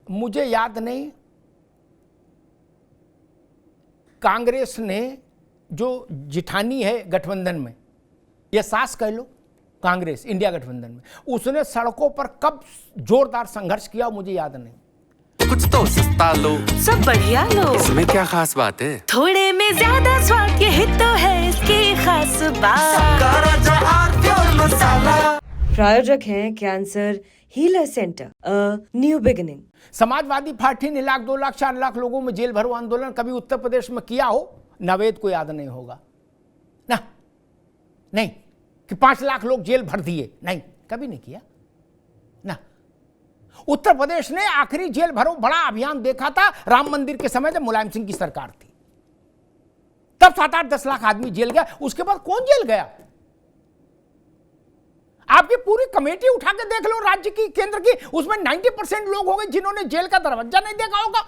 मुझे याद नहीं कांग्रेस ने जो जिठानी है गठबंधन में, या सास कह लो कांग्रेस इंडिया गठबंधन में, उसने सड़कों पर कब जोरदार संघर्ष किया मुझे याद नहीं। कुछ तो सस्ता लो, सब बढ़िया लो, इसमें क्या खास बात है? थोड़े में ज्यादा स्वाद, यही तो है इसकी खास बात। प्रायोजक हैं cancer healer centre, a new beginning. Samajwadi party ने 1 लाख 2 लाख 4 लाख लोगों में जेल भरो आंदोलन कभी उत्तर प्रदेश में किया हो? नवेद को याद नहीं होगा ना, नहीं कि 5 लाख लोग जेल भर दिए, नहीं कभी नहीं किया ना। उत्तर प्रदेश ने आखिरी जेल भरो बड़ा अभियान देखा था राम मंदिर के समय जब मुलायम सिंह की सरकार थी, तब 7-8-10 लाख आदमी जेल गया। उसके बाद कौन जेल गया? आपकी पूरी कमेटी उठा के देख लो राज्य की केंद्र की, उसमें 90% लोग होंगे जिन्होंने जेल का दरवाजा नहीं देखा होगा,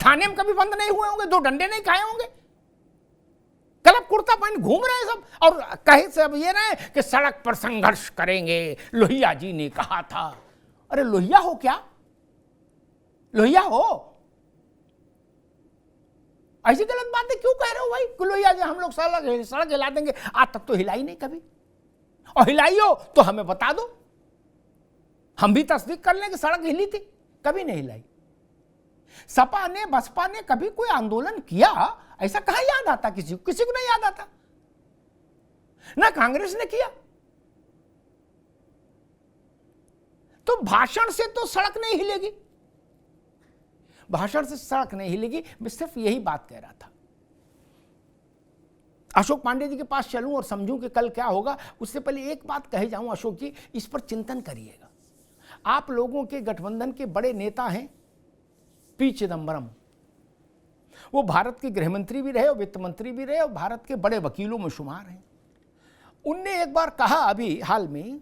थाने में कभी बंद नहीं हुए होंगे, 2 डंडे नहीं खाए होंगे, कलब कुर्ता पहन घूम रहे हैं सब, और कहे सब ये रहे कि सड़क पर संघर्ष करेंगे, लोहिया जी ने कहा था। अरे लोहिया हो क्या? लोहिया हो? ऐसी गलत बातें क्यों कह रहे हो भाई? लोहिया जी हम लोग सड़क हिला देंगे, आज तक तो हिलाई नहीं कभी, और हिलाई हो तो हमें बता दो, हम भी तस्दीक कर लें कि सड़क हिली थी। कभी नहीं हिलाई। सपा ने बसपा ने कभी कोई आंदोलन किया ऐसा कहां याद आता? किसी को नहीं याद आता ना। कांग्रेस ने किया। तो भाषण से तो सड़क नहीं हिलेगी, भाषण से सड़क नहीं हिलेगी। मैं सिर्फ यही बात कह रहा था। अशोक पांडे जी के पास चलूं और समझूं कि कल क्या होगा, उससे पहले एक बात कहे जाऊं, अशोक जी इस पर चिंतन करिएगा। आप लोगों के गठबंधन के बड़े नेता हैं पी चिदम्बरम, वो भारत के गृह मंत्री भी रहे और वित्त मंत्री भी रहे और भारत के बड़े वकीलों में शुमार हैं। उनने एक बार कहा अभी हाल में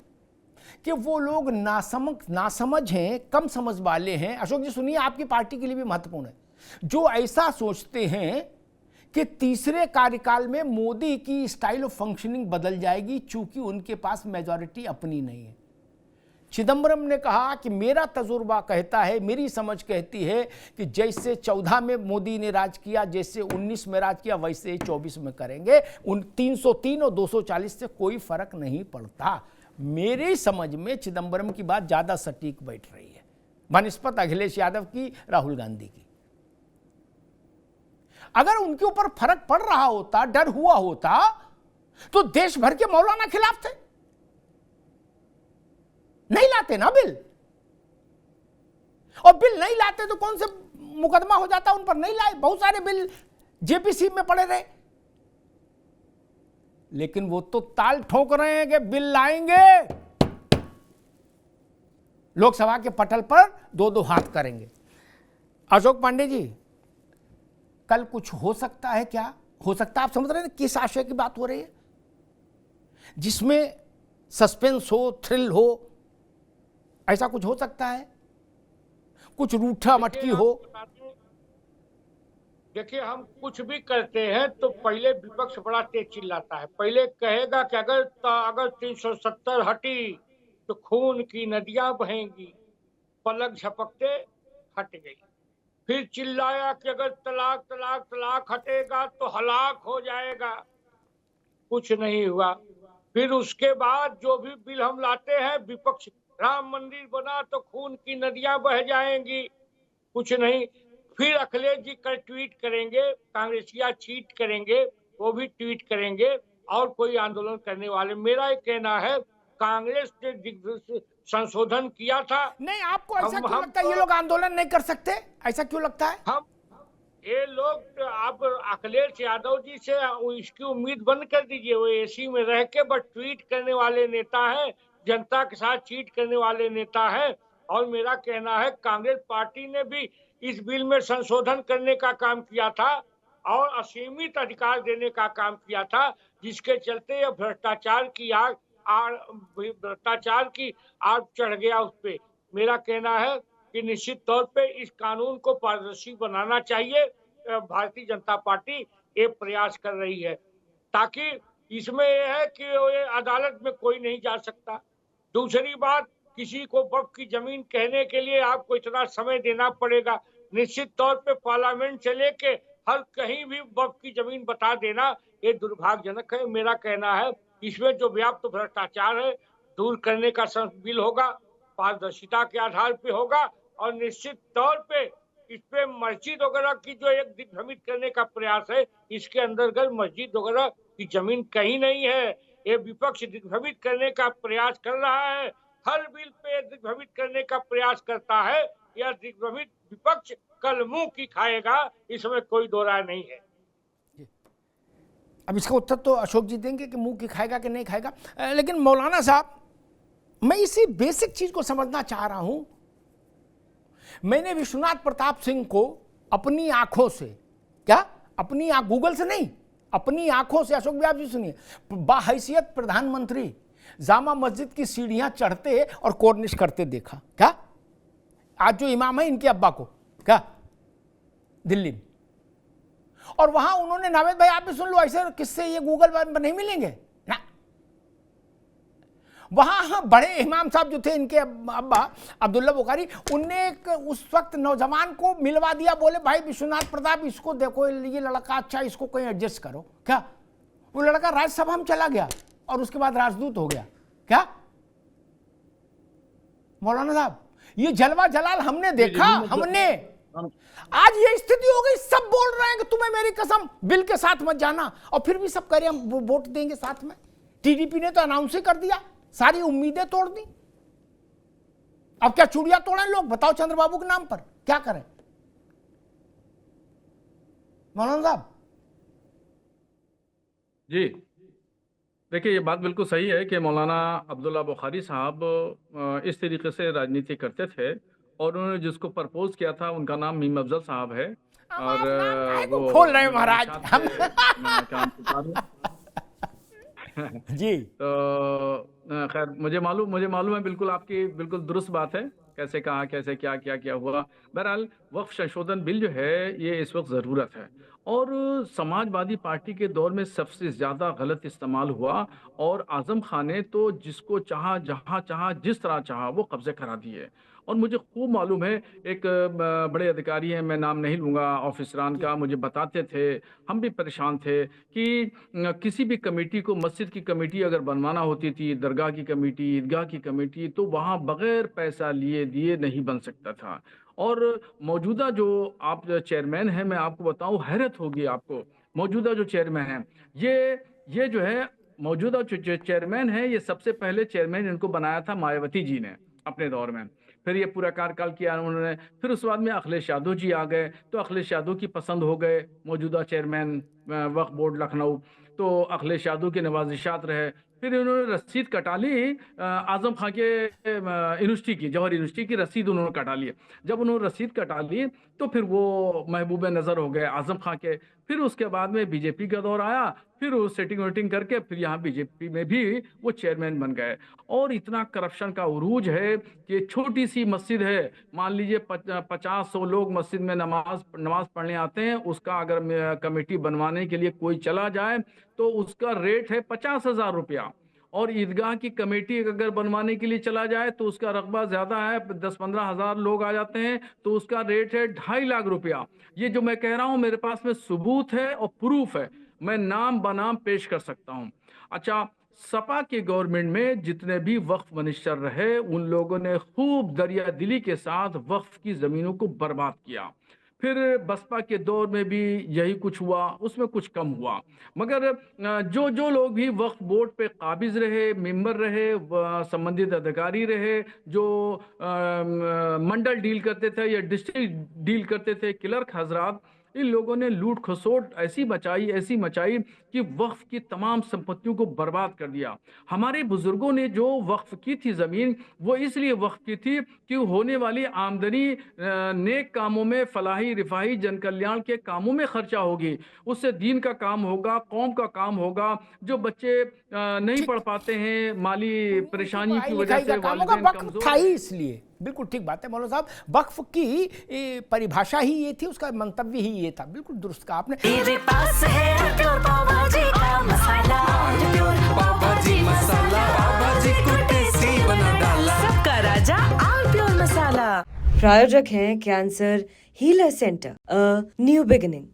कि वो लोग नासमझ हैं, कम समझ वाले हैं। अशोक जी सुनिए, आपकी पार्टी के लिए भी महत्वपूर्ण है, जो ऐसा सोचते हैं कि तीसरे कार्यकाल में मोदी की स्टाइल ऑफ फंक्शनिंग बदल जाएगी चूंकि उनके पास मेजॉरिटी अपनी नहीं है। चिदम्बरम ने कहा कि मेरा तजुर्बा कहता है, मेरी समझ कहती है कि जैसे 14 में मोदी ने राज किया, जैसे 19 में राज किया, वैसे ही 24 में करेंगे। उन 303 और 240 से कोई फर्क नहीं पड़ता। मेरी समझ में चिदम्बरम की बात ज्यादा सटीक बैठ रही है बनिस्पत अखिलेश यादव की, राहुल गांधी की। अगर उनके ऊपर फर्क पड़ रहा होता, डर हुआ होता, तो देश भर के मौलाना खिलाफ थे, नहीं लाते ना बिल। और बिल नहीं लाते तो कौन से मुकदमा हो जाता उन पर, नहीं लाए। बहुत सारे बिल जेपीसी में पड़े रहे, लेकिन वो तो ताल ठोक रहे हैं कि बिल लाएंगे, लोकसभा के पटल पर 2-2 हाथ करेंगे। अशोक पांडे जी, कल कुछ हो सकता है? क्या हो सकता है? आप समझ रहे हैं किस आशय की बात हो रही है, जिसमें सस्पेंस हो, थ्रिल हो, ऐसा कुछ हो सकता है? कुछ रूठा मटकी हो? देखिए, हम कुछ भी करते हैं तो पहले विपक्ष बड़ा तेज चिल्लाता है, पहले कहेगा कि अगर 370 हटी तो खून की नदियां बहेंगी, पलक झपकते हट गई। फिर चिल्लाया कि अगर तलाक तलाक तलाक हटेगा तो हलाक हो जाएगा, कुछ नहीं हुआ। फिर उसके बाद जो भी बिल हम लाते हैं, विपक्ष राम मंदिर बना तो खून की नदियां बह जाएंगी, कुछ नहीं। फिर अखिलेश जी कल ट्वीट करेंगे, कांग्रेसिया चीट करेंगे, वो भी ट्वीट करेंगे और कोई आंदोलन करने वाले। मेरा ये कहना है, कांग्रेस ने संशोधन किया था। नहीं, आपको ऐसा क्यों लगता है ये लोग आंदोलन नहीं कर सकते? ऐसा क्यों लगता है? हम ये लोग, आप अखिलेश यादव जी से इसकी उम्मीद बंद कर दीजिए। वो एसी में रह के बस ट्वीट करने वाले नेता है, जनता के साथ चीट करने वाले नेता है। और मेरा कहना है, कांग्रेस पार्टी ने भी इस बिल में संशोधन करने का काम किया था और असीमित अधिकार देने का काम किया था, जिसके चलते यह भ्रष्टाचार की आग चढ़ गया उस पे। मेरा कहना है कि निश्चित तौर पे इस कानून को पारदर्शी बनाना चाहिए। भारतीय जनता पार्टी ये प्रयास कर रही है, ताकि इसमें यह है कि ये अदालत में कोई नहीं जा सकता। दूसरी बात, किसी को वक्फ की जमीन कहने के लिए आपको इतना समय देना पड़ेगा। निश्चित तौर पे पार्लियामेंट से लेके हर कहीं भी वक्फ की जमीन बता देना ये दुर्भाग्यजनक है। मेरा कहना है इसमें जो व्याप्त भ्रष्टाचार है दूर करने का बिल होगा, पारदर्शिता के आधार पे होगा और निश्चित तौर पे इस पे मस्जिद वगैरह की जो एक दिग्भ्रमित करने का प्रयास है, इसके अंतर्गत मस्जिद वगैरह की जमीन कहीं नहीं है। ये विपक्ष दिग्भ्रमित करने का प्रयास कर रहा है, हर बिल पे दिग्भ्रमित करने का प्रयास करता है। यह दिग्भ्रमित विपक्ष कल मुंह की खाएगा, इसमें कोई दो राय नहीं है। अब इसका उत्तर तो अशोक जी देंगे कि मुंह की खाएगा कि नहीं खाएगा, लेकिन मौलाना साहब मैं इसी बेसिक चीज को समझना चाह रहा हूं। मैंने विश्वनाथ प्रताप सिंह को अपनी आंखों से, क्या अपनी आंख, गूगल से नहीं, अपनी आंखों से, अशोक भी आप जी सुनिए, बाहैसियत प्रधानमंत्री जामा मस्जिद की सीढ़ियां चढ़ते और कोर्निश करते देखा। क्या आज जो इमाम है इनके अब्बा को, क्या दिल्ली में, और वहां उन्होंने, नावेद भाई आप भी सुन लो, ऐसे किससे ये गूगल पर नहीं मिलेंगे ना। वहां बड़े इमाम साहब जो थे इनके अब्बा अब्दुल्ला बुखारी, उनने उस वक्त नौजवान को मिलवा दिया, बोले भाई विश्वनाथ प्रताप इसको देखो, ये लड़का अच्छा, इसको कोई एडजस्ट करो। क्या वो लड़का राज्यसभा में चला गया और उसके बाद राजदूत हो गया। क्या मौलाना साहब ये जलवा जलाल हमने देखा, हमने। आज ये स्थिति हो गई, सब बोल रहे हैं कि तुम्हें मेरी कसम बिल के साथ मत जाना, और फिर भी सब कह रहे हैं हम वोट देंगे साथ में। टीडीपी ने तो अनाउंस ही कर दिया, सारी उम्मीदें तोड़ दी। अब क्या चूड़ियां तोड़ें लोग, बताओ चंद्रबाबू के नाम पर क्या करें मौलाना साहब? जी देखिए, ये बात बिल्कुल सही है कि मौलाना अब्दुल्ला बुखारी साहब इस तरीके से राजनीति करते थे, और उन्होंने जिसको प्रपोज किया था उनका नाम मीम अफजल साहब है। और वो खोल रहे हैं महाराज हम जी। तो खैर मुझे मालूम है, बिल्कुल आपकी बिल्कुल दुरुस्त बात है, कैसे कहा, कैसे क्या किया, क्या हुआ। बहरहाल वक्फ संशोधन बिल जो है ये इस वक्त ज़रूरत है, और समाजवादी पार्टी के दौर में सबसे ज़्यादा गलत इस्तेमाल हुआ, और आज़म खान ने तो जिसको चाहा, जहाँ चाहा, जिस तरह चाहा वो कब्जे करा दिए। और मुझे खूब मालूम है, एक बड़े अधिकारी हैं, मैं नाम नहीं लूँगा, ऑफिसरान का, मुझे बताते थे, हम भी परेशान थे कि किसी भी कमेटी को, मस्जिद की कमेटी अगर बनवाना होती थी, दरगाह की कमेटी, ईदगाह की कमेटी, तो वहाँ बग़ैर पैसा लिए दिए नहीं बन सकता था। और मौजूदा जो आप चेयरमैन हैं, मैं आपको बताऊँ, हैरत होगी आपको, मौजूदा जो चेयरमैन हैं, ये जो है मौजूदा जो चेयरमैन है, ये सबसे पहले चेयरमैन इनको बनाया था मायावती जी ने अपने दौर में, फिर ये पूरा कार्यकाल किया उन्होंने, फिर उस बाद में अखिलेश यादव जी आ गए, तो अखिलेश यादव की पसंद हो गए मौजूदा चेयरमैन वक्फ बोर्ड लखनऊ, तो अखिलेश यादव के नवाजिशात रहे। फिर उन्होंने रसीद कटा ली आज़म खां के यूनिवर्सिटी की, जौहर यूनिवर्सिटी की रसीद उन्होंने कटा ली। जब उन्होंने रसीद कटा ली तो फिर वो महबूब नज़र हो गए आज़म खां के। फिर उसके बाद में बीजेपी का दौर आया, फिर वो सेटिंग वेटिंग करके फिर यहाँ बीजेपी में भी वो चेयरमैन बन गए। और इतना करप्शन का उरूज है कि छोटी सी मस्जिद है, मान लीजिए 50-100 लोग मस्जिद में नमाज पढ़ने आते हैं, उसका अगर कमेटी बनवाने के लिए कोई चला जाए तो उसका रेट है 50,000 रुपया, और ईदगाह की कमेटी अगर बनवाने के लिए चला जाए तो उसका रकबा ज़्यादा है, 10-15 हज़ार लोग आ जाते हैं तो उसका रेट है 2.5 लाख रुपया। ये जो मैं कह रहा हूँ मेरे पास में सबूत है और प्रूफ है, मैं नाम बनाम पेश कर सकता हूँ। अच्छा, सपा के गवर्नमेंट में जितने भी वक्फ मिनिस्टर रहे, उन लोगों ने खूब दरिया दिली के साथ वक्फ की ज़मीनों को बर्बाद किया। फिर बसपा के दौर में भी यही कुछ हुआ, उसमें कुछ कम हुआ, मगर जो लोग भी वक्फ बोर्ड पे काबिज रहे, मेंबर रहे, संबंधित अधिकारी रहे, जो मंडल डील करते थे या डिस्ट्रिक्ट डील करते थे, क्लर्क हजरात, इन लोगों ने लूट खसोट ऐसी मचाई कि वक्फ की तमाम संपत्तियों को बर्बाद कर दिया। हमारे बुजुर्गों ने जो वक्फ की थी ज़मीन, वो इसलिए वक्फ की थी कि होने वाली आमदनी नेक कामों में, फलाही रिफाही जन कल्याण के कामों में खर्चा होगी, उससे दीन का काम होगा, कौम का काम होगा। जो बच्चे नहीं पढ़ पाते हैं, माली परेशानी की वजह से वालिदैन कमजोर था, इसलिए बिल्कुल ठीक बात है मौलाना साहब, वक्फ की परिभाषा ही ये थी, उसका मंतव्य ही ये था, बिल्कुल दुरुस्त कहा आपने। मेरे पास है प्योर पाव भाजी का मसाला, प्योर पाव भाजी मसाला, पाव भाजी को टेस्टी बना डाला, सबका ताजा आल प्योर मसाला। प्रायोजक हैं cancer healer centre, a new beginning.